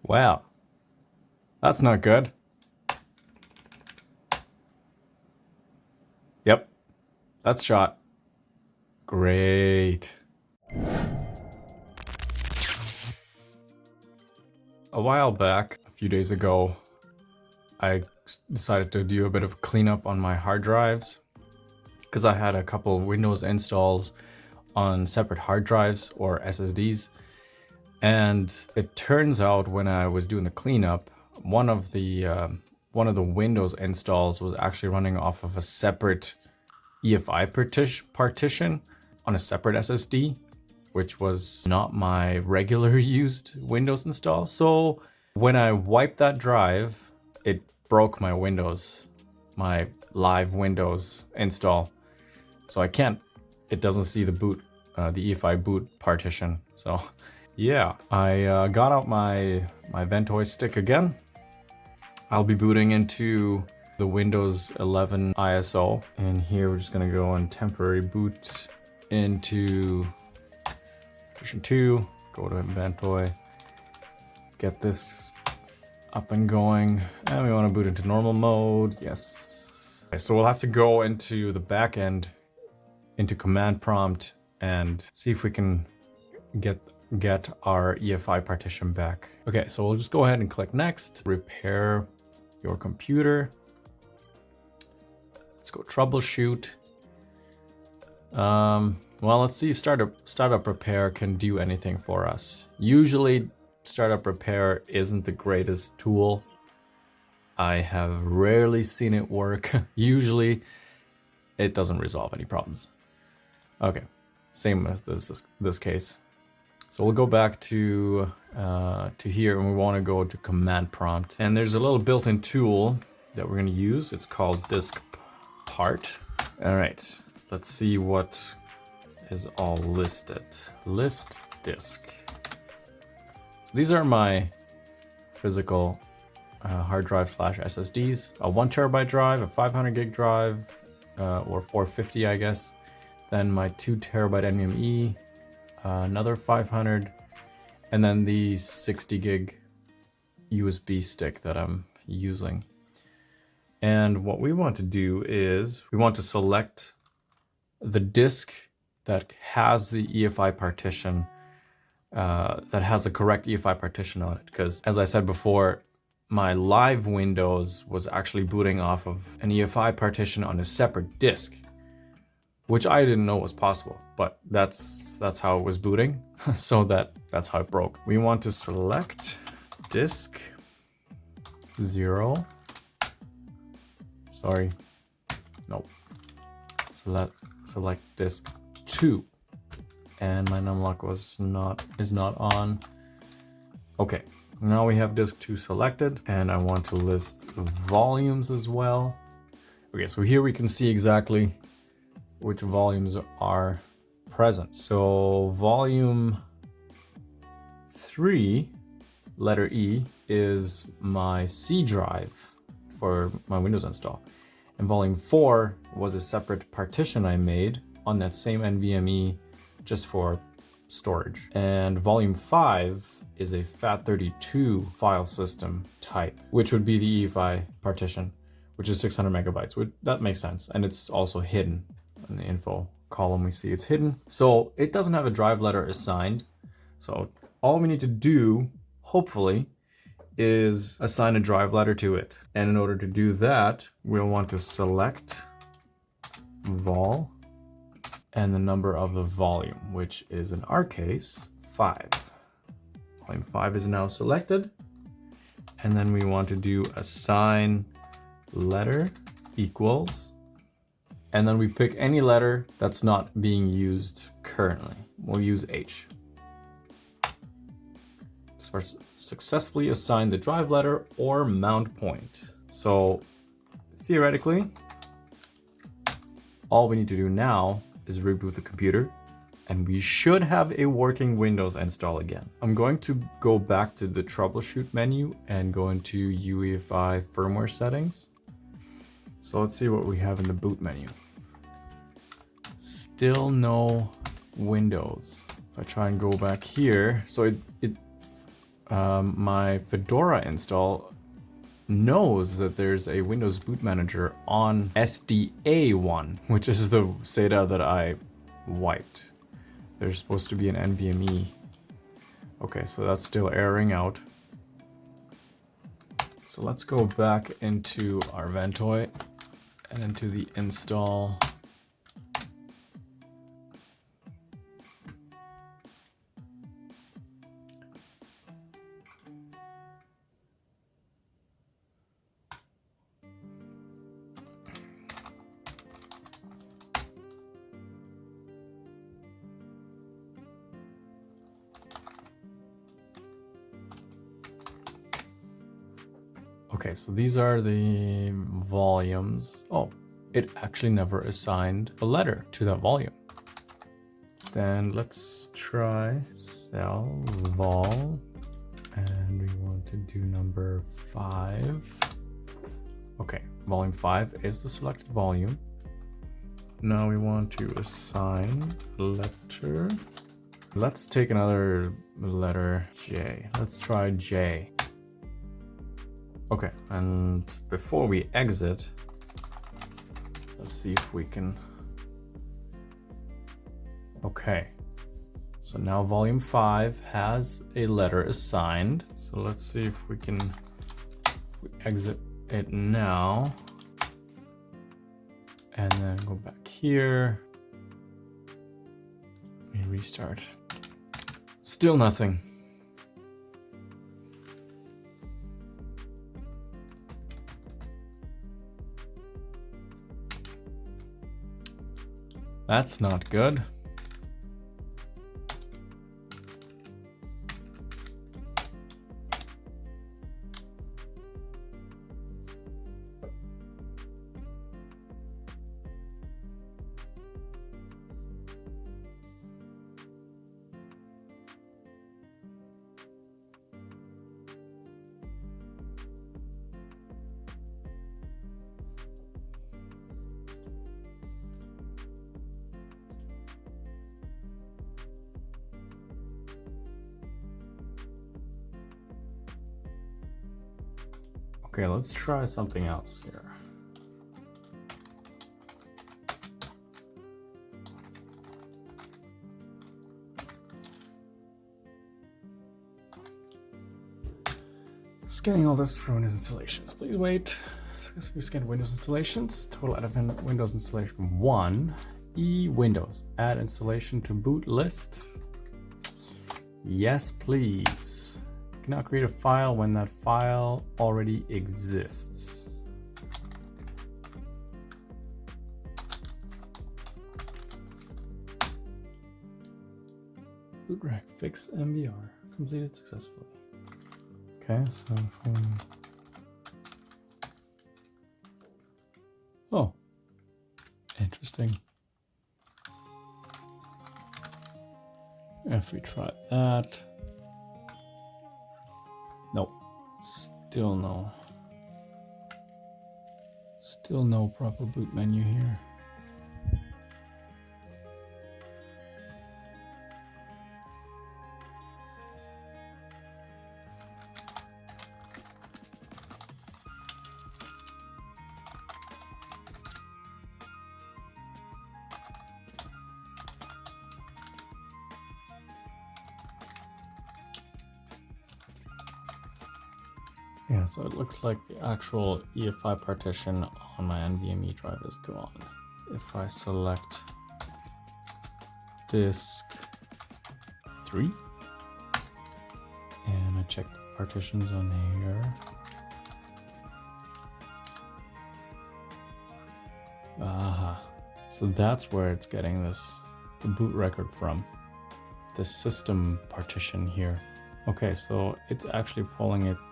Well, that's not good. Yep, that's shot. Great. A while back, a few days ago, I decided to do a bit of cleanup on my hard drives because I had a couple Windows installs on separate hard drives or SSDs. And it turns out when I was doing the cleanup, one of the Windows installs was actually running off of a separate EFI partition on a separate SSD, which was not my regular used Windows install. So when I wiped that drive, it broke my live Windows install. So it doesn't see the the EFI boot partition. So yeah, I got out my Ventoy stick again. I'll be booting into the Windows 11 ISO. And here we're just gonna go on temporary boot into Partition 2, go to Ventoy, get this up and going. And we wanna boot into normal mode, yes. Okay, so we'll have to go into the back end, into command prompt, and see if we can get our EFI partition back. Okay, so we'll just go ahead and click next. Repair your computer. Let's go troubleshoot. Well, let's see if startup repair can do anything for us. Usually startup repair isn't the greatest tool. I have rarely seen it work. Usually it doesn't resolve any problems. Okay, same as this case. So we'll go back to here, and we want to go to command prompt. And there's a little built-in tool that we're going to use. It's called disk part. All right, let's see what is all listed. List disk. So these are my physical hard drive / SSDs. A 1 terabyte drive, a 500 gig drive, or 450, I guess. Then my 2 terabyte NVMe. Another 500, and then the 60 gig USB stick that I'm using. And what we want to do is we want to select the disk that has the EFI partition, that has the correct EFI partition on it. Because as I said before, my live Windows was actually booting off of an EFI partition on a separate disk, which I didn't know was possible, but that's how it was booting. So that's how it broke. We want to select disk 0. Sorry, nope. Select disk 2, and my numlock is not on. Okay, now we have disk 2 selected, and I want to list volumes as well. Okay, so here we can see exactly which volumes are present. So volume 3, letter E, is my C drive for my Windows install. And volume 4 was a separate partition I made on that same NVMe just for storage. And volume 5 is a FAT32 file system type, which would be the EFI partition, which is 600 megabytes. That makes sense. And it's also hidden. In the info column, we see it's hidden. So it doesn't have a drive letter assigned. So all we need to do, hopefully, is assign a drive letter to it. And in order to do that, we'll want to select vol and the number of the volume, which is in our case 5. Volume 5 is now selected. And then we want to do assign letter equals, and then we pick any letter that's not being used currently. We'll use H. Successfully assign the drive letter or mount point. So theoretically, all we need to do now is reboot the computer, and we should have a working Windows install again. I'm going to go back to the troubleshoot menu and go into UEFI firmware settings. So let's see what we have in the boot menu. Still no Windows. If I try and go back here, so my Fedora install knows that there's a Windows Boot Manager on SDA1, which is the SATA that I wiped. There's supposed to be an NVMe. Okay, so that's still airing out. So let's go back into our Ventoy and into the install. Okay, so these are the volumes. Oh, it actually never assigned a letter to that volume. Then let's try cell vol, and we want to do number 5. Okay, volume 5 is the selected volume. Now we want to assign letter. Let's take another letter J. Let's try J. Okay, and before we exit, let's see if we can. Okay, so now volume 5 has a letter assigned. So let's see if we can exit it now. And then go back here. And restart. Still nothing. That's not good. Okay, let's try something else here. Scanning all this for Windows installations. Please wait. We scan Windows installations. Total out of Windows installation 1. Windows. Add installation to boot list. Yes, please. Cannot create a file when that file already exists. Bootrec fix MBR completed successfully. Okay, so oh, interesting. If we try that. Nope, still no. Still no proper boot menu here. Yeah, so it looks like the actual EFI partition on my NVMe drive is gone. If I select disk 3 and I check the partitions on here. Aha, so that's where it's getting the boot record from. The system partition here. Okay, so it's actually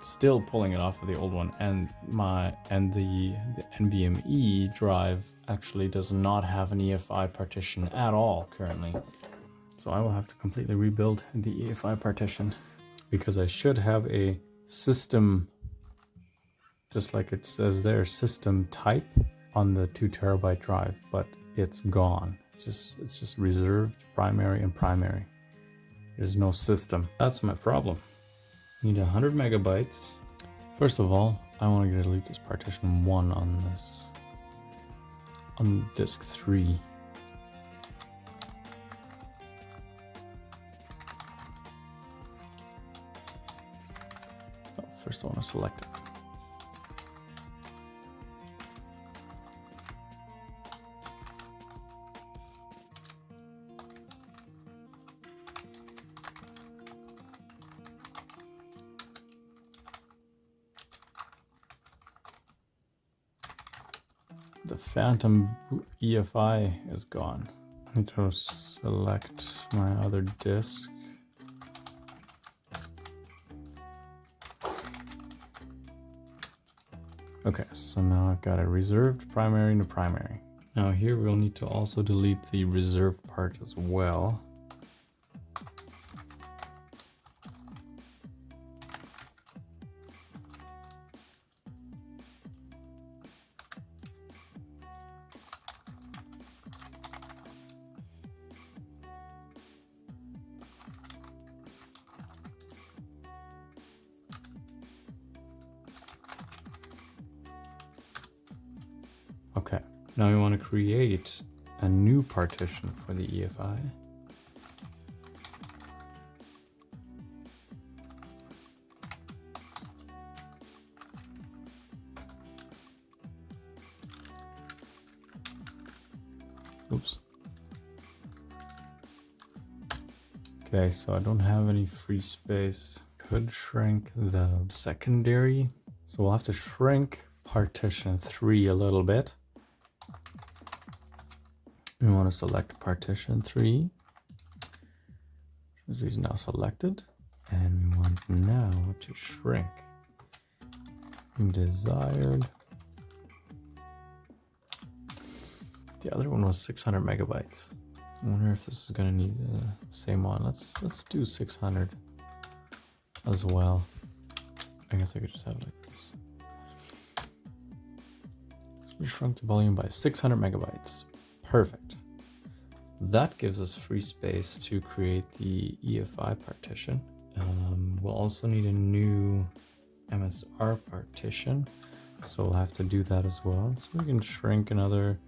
still pulling it off of the old one, and the NVMe drive actually does not have an EFI partition at all currently. So I will have to completely rebuild the EFI partition, because I should have a system, just like it says there, system type on the 2 terabyte drive, but it's gone. It's just reserved primary and primary. There's no system. That's my problem. Need 100 megabytes. First of all, I want to delete this partition 1 on disk 3. Oh, first I want to select it. The Phantom EFI is gone. I need to select my other disk. Okay, so now I've got a reserved primary to primary. Now here we'll need to also delete the reserved part as well. Okay, now we want to create a new partition for the EFI. Oops. Okay, so I don't have any free space. Could shrink the secondary. So we'll have to shrink partition 3 a little bit. We want to select partition 3. This is now selected. And we want now to shrink desired. The other one was 600 megabytes. I wonder if this is going to need the same one. Let's do 600 as well. I guess I could just have it like this. So we shrunk the volume by 600 megabytes. Perfect. That gives us free space to create the EFI partition. We'll also need a new MSR partition, so we'll have to do that as well. So we can shrink another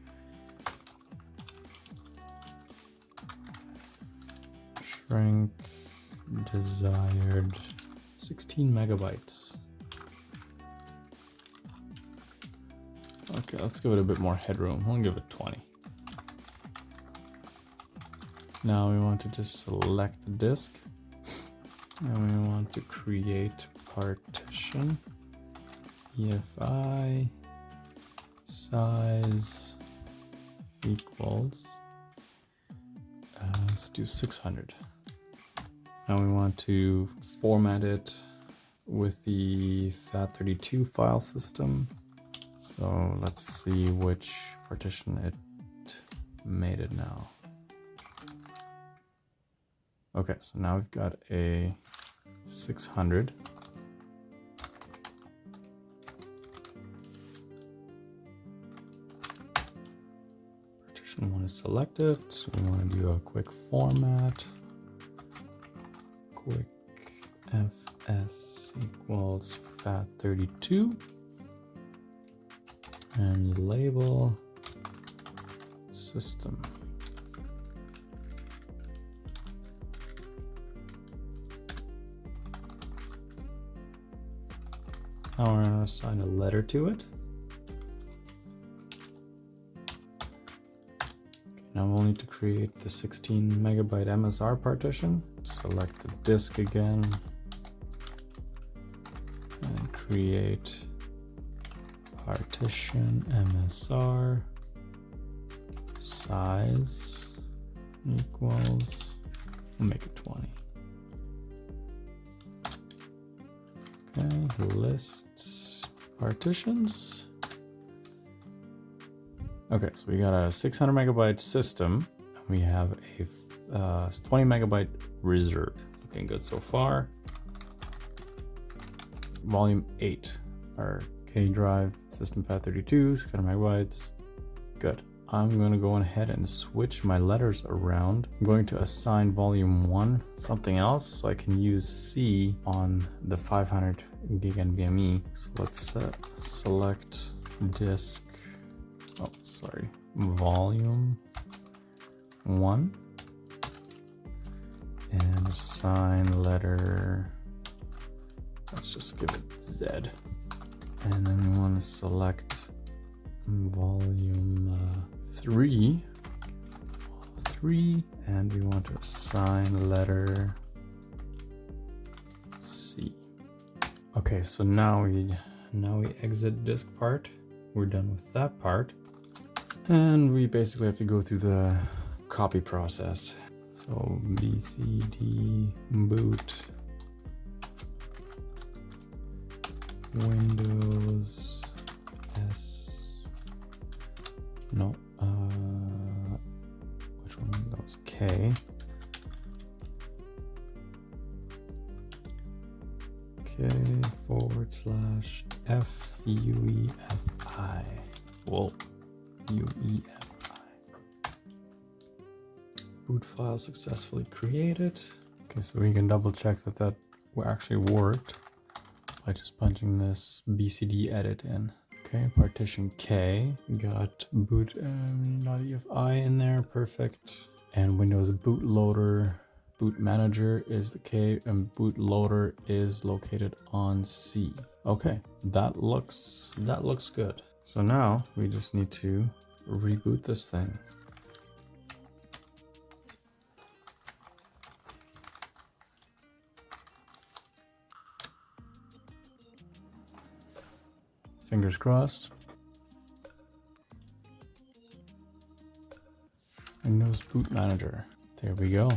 desired 16 megabytes. Okay, let's give it a bit more headroom. We'll give it 20. Now we want to just select the disk and we want to create partition EFI size equals let's do 600. Now we want to format it with the FAT32 file system. So let's see which partition it made it now. Okay, so now we've got a 600. Partition 1 is selected. So we want to do a quick format. Quick fs equals FAT32. And label system. Now we're going to assign a letter to it. Okay, now we'll need to create the 16 megabyte MSR partition. Select the disk again and create partition MSR size equals, we'll make it 20. Okay, list partitions. Okay, so we got a 600 megabyte system. And we have a 20 megabyte reserve. Looking good so far. Volume 8. Our K drive, system FAT32, 600 megabytes. Good. I'm going to go ahead and switch my letters around. I'm going to assign volume 1 something else so I can use C on the 500 gig NVMe. So let's select disk, volume 1 and assign letter, let's just give it Z. And then we want to select volume 3, and we want to assign letter C. Okay, so now we exit disk part. We're done with that part, and we basically have to go through the copy process. So bcd boot Windows which one? That was K. /FUEFI. Whoa, UEFI. Boot file successfully created. Okay, so we can double check that that actually worked by just punching this BCD edit in. Okay, partition K, got boot.EFI in there, perfect. And Windows bootloader, boot manager is the K, and bootloader is located on C. Okay, that looks good. So now we just need to reboot this thing. Fingers crossed. Windows Boot Manager. There we go.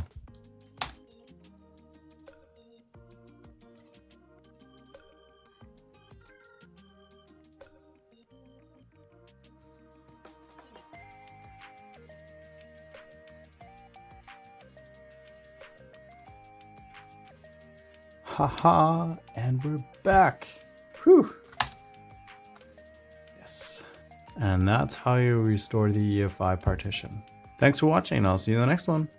Haha, and we're back. Whew. And that's how you restore the EFI partition. Thanks for watching. I'll see you in the next one.